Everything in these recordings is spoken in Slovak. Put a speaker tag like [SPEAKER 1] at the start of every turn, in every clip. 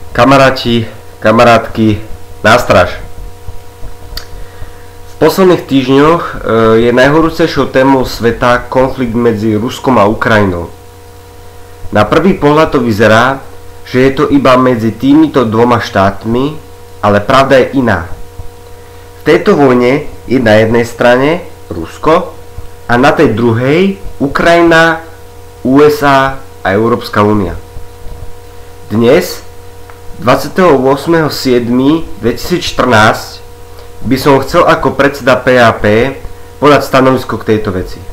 [SPEAKER 1] Kamaráti, kamarátky, nástraž. V posledných týždňoch je najhorúcejšou témou sveta konflikt medzi Ruskom a Ukrajinou. Na prvý pohľad to vyzerá, že je to iba medzi týmito dvoma štátmi, ale pravda je iná. V tejto vojne je na jednej strane Rusko a na tej druhej Ukrajina, USA a Európska únia. Dnes 28.7.2014 by som chcel ako predseda PAP podať stanovisko k tejto veci.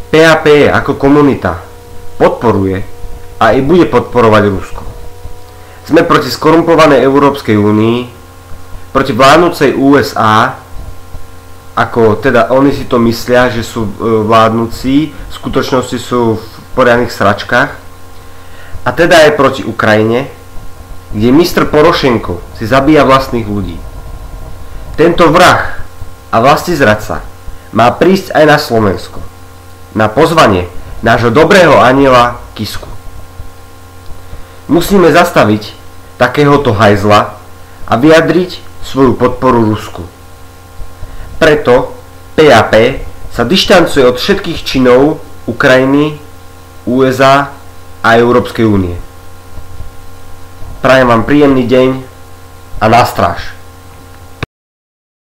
[SPEAKER 1] PAP ako komunita podporuje a i bude podporovať Rusko. Sme proti skorumpovanej Európskej únii, proti vládnucej USA, ako teda oni si to myslia, že sú vládnuci, v skutočnosti sú v poriadnych sračkách, a teda aj proti Ukrajine, kde mistr Porošenko si zabíja vlastných ľudí. Tento vrah a vlastizradca má prísť aj na Slovensko, na pozvanie nášho dobrého anjela Kisku. Musíme zastaviť takéhoto hajzla a vyjadriť svoju podporu Rusku. Preto PAP sa dištancuje od všetkých činov Ukrajiny, USA a Európskej únie. Prajem vám príjemný deň a na stráž.